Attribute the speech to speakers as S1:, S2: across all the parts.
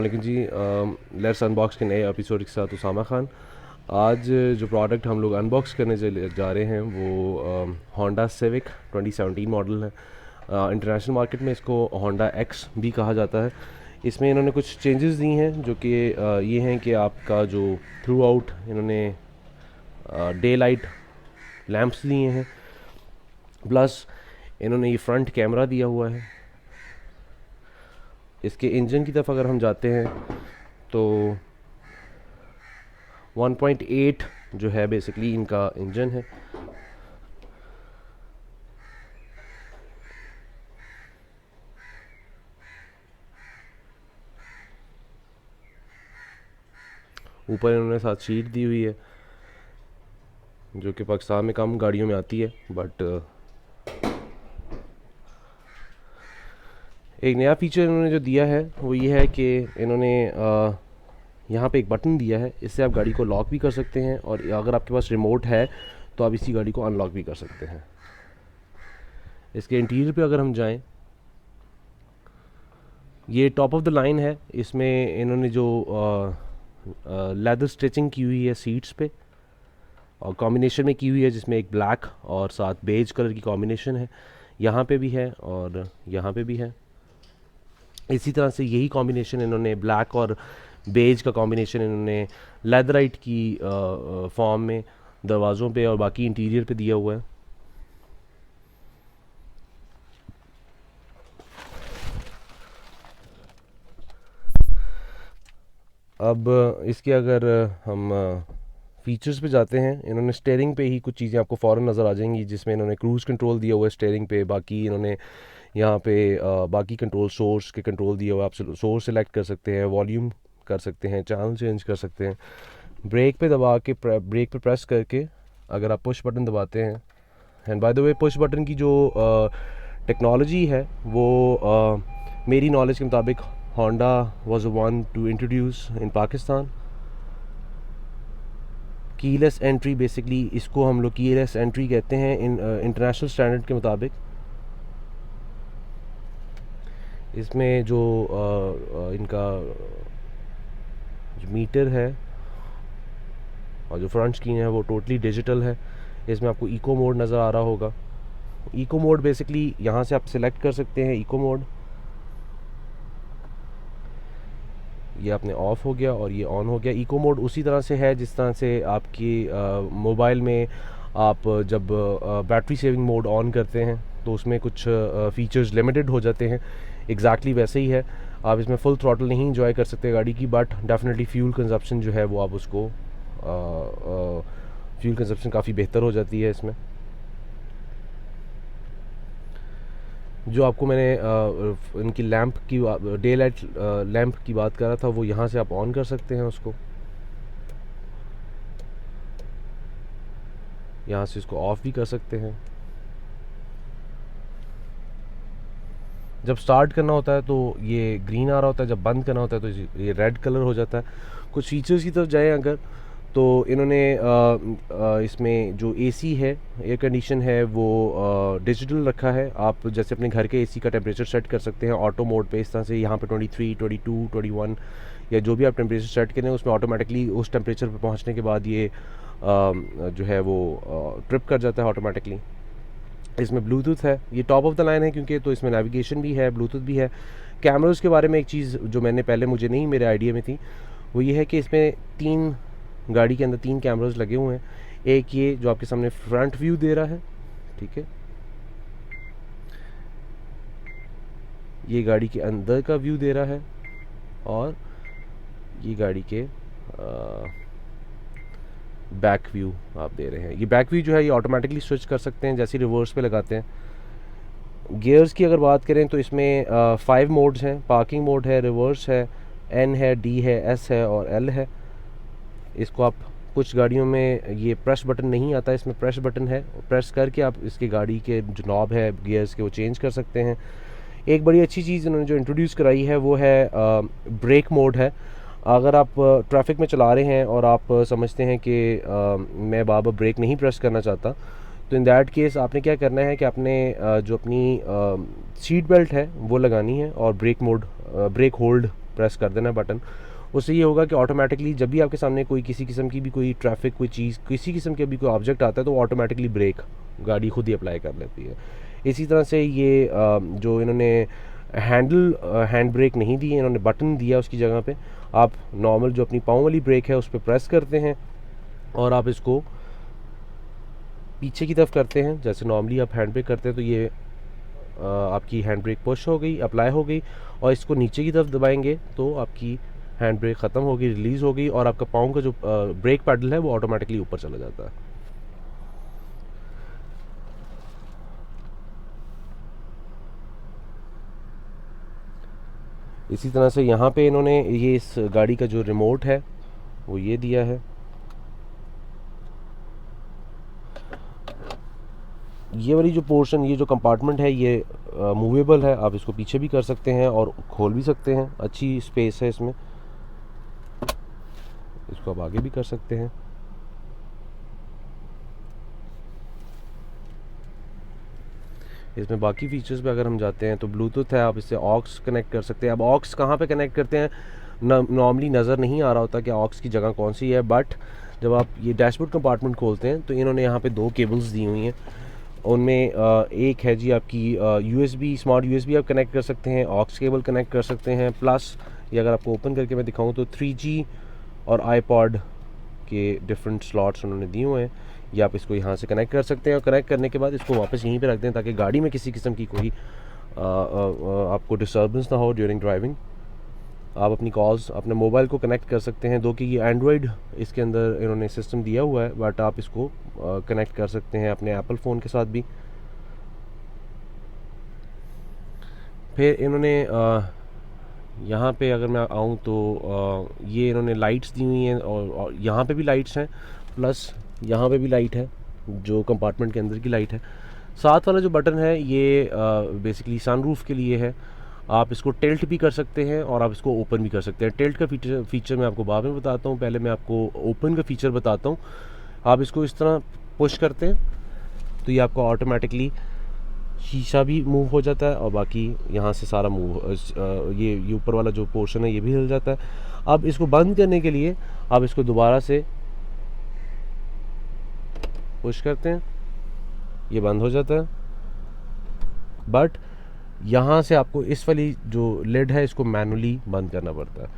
S1: वालेकुम जी। Let's unbox के नए एपिसोड के साथ उसामा खान। आज जो प्रोडक्ट हम लोग अनबॉक्स करने जा रहे हैं वो होंडा सिविक 2017 मॉडल है। इंटरनेशनल मार्केट में इसको होंडा एक्स भी कहा जाता है। इसमें इन्होंने कुछ चेंजेस दी हैं जो कि ये हैं कि आपका जो थ्रू आउट इन्होंने डे लाइट लैंप्स दिए हैं, प्लस इन्होंने ये फ्रंट कैमरा दिया हुआ है। इसके इंजन की तरफ अगर हम जाते हैं तो 1.8 जो है बेसिकली इनका इंजन है। ऊपर इन्होंने साथ शीट दी हुई है जो कि पाकिस्तान में कम गाड़ियों में आती है, बट एक नया फीचर इन्होंने जो दिया है वो ये है कि इन्होंने यहाँ पे एक बटन दिया है। इससे आप गाड़ी को लॉक भी कर सकते हैं और अगर आपके पास रिमोट है तो आप इसी गाड़ी को अनलॉक भी कर सकते हैं। इसके इंटीरियर पे अगर हम जाएं, ये टॉप ऑफ द लाइन है। इसमें इन्होंने जो लेदर स्टिचिंग की हुई है सीट्स पे और कॉम्बिनेशन में की हुई है, जिसमें एक ब्लैक और साथ बेज कलर की कॉम्बिनेशन है। यहाँ पे भी है और यहाँ पे भी है। इसी तरह से यही कॉम्बिनेशन इन्होंने ब्लैक और बेज का कॉम्बिनेशन इन्होंने लेदराइट की फॉर्म में दरवाज़ों पे और बाकी इंटीरियर पे दिया हुआ है। अब इसके अगर हम फीचर्स पे जाते हैं, इन्होंने स्टेयरिंग पे ही कुछ चीज़ें आपको फ़ौरन नज़र आ जाएंगी, जिसमें इन्होंने क्रूज़ कंट्रोल दिया हुआ है स्टेयरिंग पे। बाकी इन्होंने यहाँ पे बाकी कंट्रोल सोर्स के कंट्रोल दिया हुआ है। आप सोर्स सेलेक्ट कर सकते हैं, वॉल्यूम कर सकते हैं, चैनल चेंज कर सकते हैं। ब्रेक पे दबा के ब्रेक पे प्रेस करके अगर आप पुश बटन दबाते हैं, and by the way push button की जो टेक्नोलॉजी है वो मेरी नॉलेज के मुताबिक Honda was the one two introduce in Pakistan. Keyless entry, basically इसको हम लोग कीलेस एंट्री कहते हैं इन इंटरनेशनल स्टैंडर्ड के मुताबिक। इसमें जो इनका जो मीटर है और जो फ्रंट स्क्रीन है वो टोटली डिजिटल है। इसमें आपको इको मोड नज़र आ रहा होगा। इको मोड बेसिकली यहाँ से आप सिलेक्ट कर सकते हैं। इको मोड ये अपने ऑफ हो गया और ये ऑन हो गया। इको मोड उसी तरह से है जिस तरह से आपकी मोबाइल में आप जब बैटरी सेविंग मोड ऑन करते हैं तो उसमें कुछ फीचर्स लिमिटेड हो जाते हैं, एग्जैक्टली वैसे ही है। आप इसमें फुल थ्रॉटल नहीं इंजॉय कर सकते गाड़ी की, बट डेफिनेटली फ्यूल कंजप्शन जो है वो आप उसको फ्यूल कंजप्शन काफ़ी बेहतर हो जाती है इसमें। जो आपको मैंने इनकी लैंप की डे लाइट लैंप की बात कर रहा था, वो यहाँ से आप ऑन कर सकते हैं उसको। यहाँ से इसको ऑफ भी कर सकते हैं। जब स्टार्ट करना होता है तो ये ग्रीन आ रहा होता है, जब बंद करना होता है तो ये रेड कलर हो जाता है। कुछ फीचर्स की तरफ जाएं अगर, तो इन्होंने इसमें जो एसी है, एयर कंडीशन है, वो डिजिटल रखा है। आप जैसे अपने घर के एसी का टेम्परेचर सेट कर सकते हैं ऑटो मोड पे। इस तरह से यहाँ पे 23, 22, 21 या जो भी आप टेम्परेचर सेट करें उसमें ऑटोमेटिकली उस टेम्परेचर पे पहुँचने के बाद ये जो है वो ट्रिप कर जाता है ऑटोमेटिकली। इसमें ब्लूटूथ है, ये टॉप ऑफ द लाइन है क्योंकि तो इसमें नेविगेशन भी है, ब्लूटूथ भी है। कैमरास के बारे में एक चीज़ जो मैंने पहले मुझे नहीं मेरे आइडिया में थी, वो ये है कि इसमें गाड़ी के अंदर 3 कैमरास लगे हुए हैं। एक ये जो आपके सामने फ्रंट व्यू दे रहा है, ठीक है, ये गाड़ी के अंदर का व्यू दे रहा है, और ये गाड़ी के बैक व्यू आप दे रहे हैं। ये बैक व्यू जो है ये ऑटोमेटिकली स्विच कर सकते हैं जैसे रिवर्स पे लगाते हैं। गियर्स की अगर बात करें तो इसमें 5 मोड्स हैं। पार्किंग मोड है, रिवर्स है, एन है, डी है, एस है और एल है। इसको आप कुछ गाड़ियों में ये प्रेस बटन नहीं आता, इसमें प्रेस बटन है। प्रेस करके आप इसकी गाड़ी के जो नॉब है गियर्स के वो चेंज कर सकते हैं। एक बड़ी अच्छी चीज़ इन्होंने जो इंट्रोड्यूस कराई है वो है ब्रेक मोड है। अगर आप ट्रैफिक में चला रहे हैं और आप समझते हैं कि मैं बार-बार ब्रेक नहीं प्रेस करना चाहता, तो इन दैट केस आपने क्या करना है कि आपने जो अपनी सीट बेल्ट है वो लगानी है और ब्रेक होल्ड प्रेस कर देना है बटन। उससे ये होगा कि ऑटोमेटिकली जब भी आपके सामने कोई किसी किस्म की भी कोई ट्रैफिक, कोई चीज़, किसी किस्म के भी कोई ऑब्जेक्ट आता है तो ऑटोमेटिकली ब्रेक गाड़ी खुद ही अप्लाई कर लेती है। इसी तरह से ये जो इन्होंने हैंड ब्रेक नहीं दी है, इन्होंने बटन दिया उसकी जगह पे। आप नॉर्मल जो अपनी पाँव वाली ब्रेक है उस पर प्रेस करते हैं और आप इसको पीछे की तरफ करते हैं। जैसे नॉर्मली आप हैंड ब्रेक करते हैं तो ये आपकी हैंड ब्रेक पुश हो गई, अप्लाई हो गई, और इसको नीचे की तरफ दबाएंगे तो आपकी हैंड ब्रेक ख़त्म होगी, रिलीज़ हो गई, और आपका पाँव का जो ब्रेक पैडल है वो ऑटोमेटिकली ऊपर चला जाता है। इसी तरह से यहाँ पे इन्होंने ये इस गाड़ी का जो रिमोट है वो ये दिया है। ये वाली जो पोर्शन, ये जो कंपार्टमेंट है ये मूवेबल है, आप इसको पीछे भी कर सकते हैं और खोल भी सकते हैं, अच्छी स्पेस है इसमें, इसको आप आगे भी कर सकते हैं। इसमें बाकी फीचर्स पे अगर हम जाते हैं तो ब्लूटूथ है, आप इससे ऑक्स कनेक्ट कर सकते हैं। अब ऑक्स कहाँ पे कनेक्ट करते हैं नॉर्मली नज़र नहीं आ रहा होता कि ऑक्स की जगह कौन सी है, बट जब आप ये डैशबोर्ड कंपार्टमेंट खोलते हैं तो इन्होंने यहाँ पे 2 केबल्स दी हुई हैं। उनमें एक है जी आपकी USB, स्मार्ट USB आप कनेक्ट कर सकते हैं, ऑक्स केबल कनेक्ट कर सकते हैं, प्लस ये अगर आपको ओपन करके मैं दिखाऊं तो 3G और iPod के डिफरेंट स्लॉट्स उन्होंने दिए हुए हैं। ये आप इसको यहाँ से कनेक्ट कर सकते हैं और कनेक्ट करने के बाद इसको वापस यहीं पे रख दें ताकि गाड़ी में किसी किस्म की कोई आपको डिस्टर्बेंस ना हो ड्यूरिंग ड्राइविंग। आप अपनी कॉल्स अपने मोबाइल को कनेक्ट कर सकते हैं, दो कि ये एंड्रॉयड इसके अंदर इन्होंने सिस्टम दिया हुआ है, बट आप इसको कनेक्ट कर सकते हैं अपने एप्पल फ़ोन के साथ भी। फिर इन्होंने यहाँ पे अगर मैं आऊँ तो ये इन्होंने लाइट्स दी हुई हैं और यहाँ पे भी लाइट्स हैं, प्लस यहाँ पे भी लाइट है जो कंपार्टमेंट के अंदर की लाइट है। साथ वाला जो बटन है ये बेसिकली सनरूफ के लिए है। आप इसको टिल्ट भी कर सकते हैं और आप इसको ओपन भी कर सकते हैं। टिल्ट का फीचर मैं आपको बाद में बताता हूँ, पहले मैं आपको ओपन का फीचर बताता हूँ। आप इसको इस तरह पुश करते हैं तो ये आपको ऑटोमेटिकली शीशा भी मूव हो जाता है और बाकी यहाँ से सारा मूव, ये ऊपर वाला जो पोर्शन है ये भी हिल जाता है। अब इसको बंद करने के लिए आप इसको दोबारा से पुश करते हैं, ये बंद हो जाता है, बट यहाँ से आपको इस वाली जो लिड है इसको मैनुअली बंद करना पड़ता है।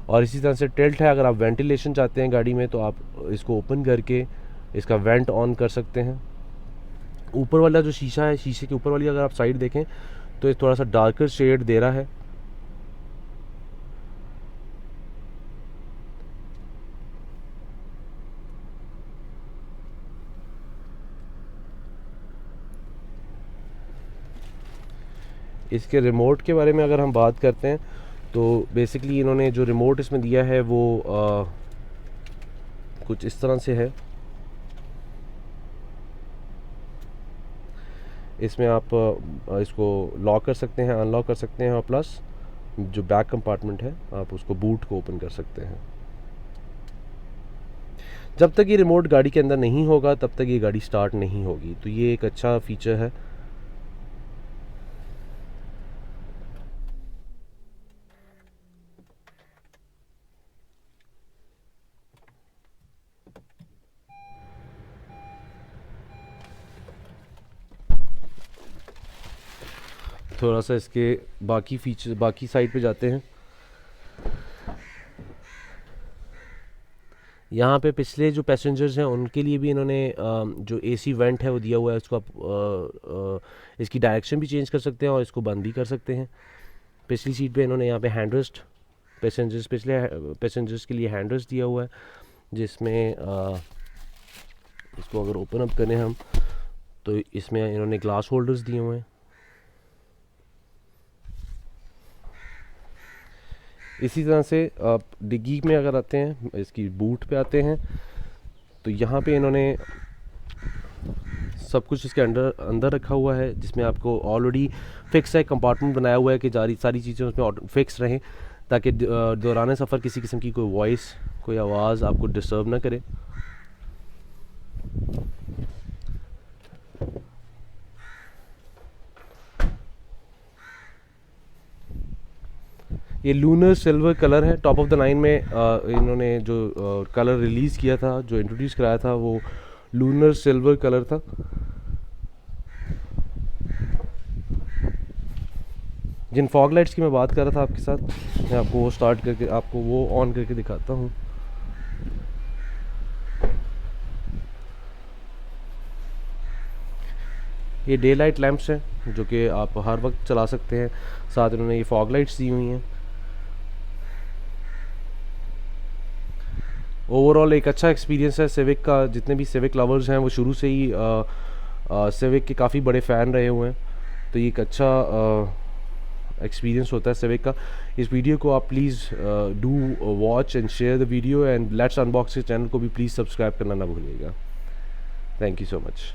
S1: और इसी तरह से टिल्ट है, अगर आप वेंटिलेशन चाहते हैं गाड़ी में तो आप इसको ओपन करके इसका वेंट ऑन कर सकते हैं। ऊपर वाला जो शीशा है, शीशे के ऊपर वाली अगर आप साइड देखें तो ये थोड़ा सा डार्कर शेड दे रहा है। इसके रिमोट के बारे में अगर हम बात करते हैं तो बेसिकली इन्होंने जो रिमोट इसमें दिया है वो कुछ इस तरह से है। इसमें आप इसको लॉक कर सकते हैं, अनलॉक कर सकते हैं, और प्लस जो बैक कंपार्टमेंट है आप उसको बूट को ओपन कर सकते हैं। जब तक ये रिमोट गाड़ी के अंदर नहीं होगा तब तक ये गाड़ी स्टार्ट नहीं होगी, तो ये एक अच्छा फीचर है। थोड़ा सा इसके बाकी फीचर, बाकी साइड पे जाते हैं। यहाँ पे पिछले जो पैसेंजर्स हैं उनके लिए भी इन्होंने जो AC वेंट है वो दिया हुआ है। इसको आप इसकी डायरेक्शन भी चेंज कर सकते हैं और इसको बंद भी कर सकते हैं। पिछली सीट पे इन्होंने यहाँ पे हैंड रेस्ट, पिछले पैसेंजर्स के लिए हैंड रेस्ट दिया हुआ है, जिसमें इसको अगर ओपन अप करें हम तो इसमें इन्होंने ग्लास होल्डर्स दिए हुए हैं। इसी तरह से आप डिग्गी में अगर आते हैं, इसकी बूट पे आते हैं, तो यहाँ पे इन्होंने सब कुछ इसके अंदर रखा हुआ है, जिसमें आपको ऑलरेडी फिक्स है कंपार्टमेंट बनाया हुआ है कि सारी चीज़ें उसमें फिक्स रहें ताकि दौरान सफ़र किसी किस्म की कोई वॉइस, कोई आवाज़ आपको डिस्टर्ब ना करे। ये लूनर सिल्वर कलर है। टॉप ऑफ द लाइन में इन्होंने जो कलर रिलीज़ किया था, जो इंट्रोड्यूस कराया था, वो लूनर सिल्वर कलर था। जिन फॉग लाइट्स की मैं बात कर रहा था आपके साथ, मैं आपको वो स्टार्ट करके आपको वो ऑन करके दिखाता हूँ। ये डे लाइट लैंप्स हैं जो कि आप हर वक्त चला सकते हैं। साथ इन्होंने ये फॉग लाइट्स दी हुई हैं। ओवरऑल एक अच्छा एक्सपीरियंस है सिविक का। जितने भी सिविक लवर्स हैं वो शुरू से ही सिविक के काफ़ी बड़े फ़ैन रहे हुए हैं, तो ये एक अच्छा एक्सपीरियंस होता है सिविक का। इस वीडियो को आप please do watch and share the video, and let's unbox channel को भी प्लीज़ सब्सक्राइब करना ना भूलिएगा। Thank you so much.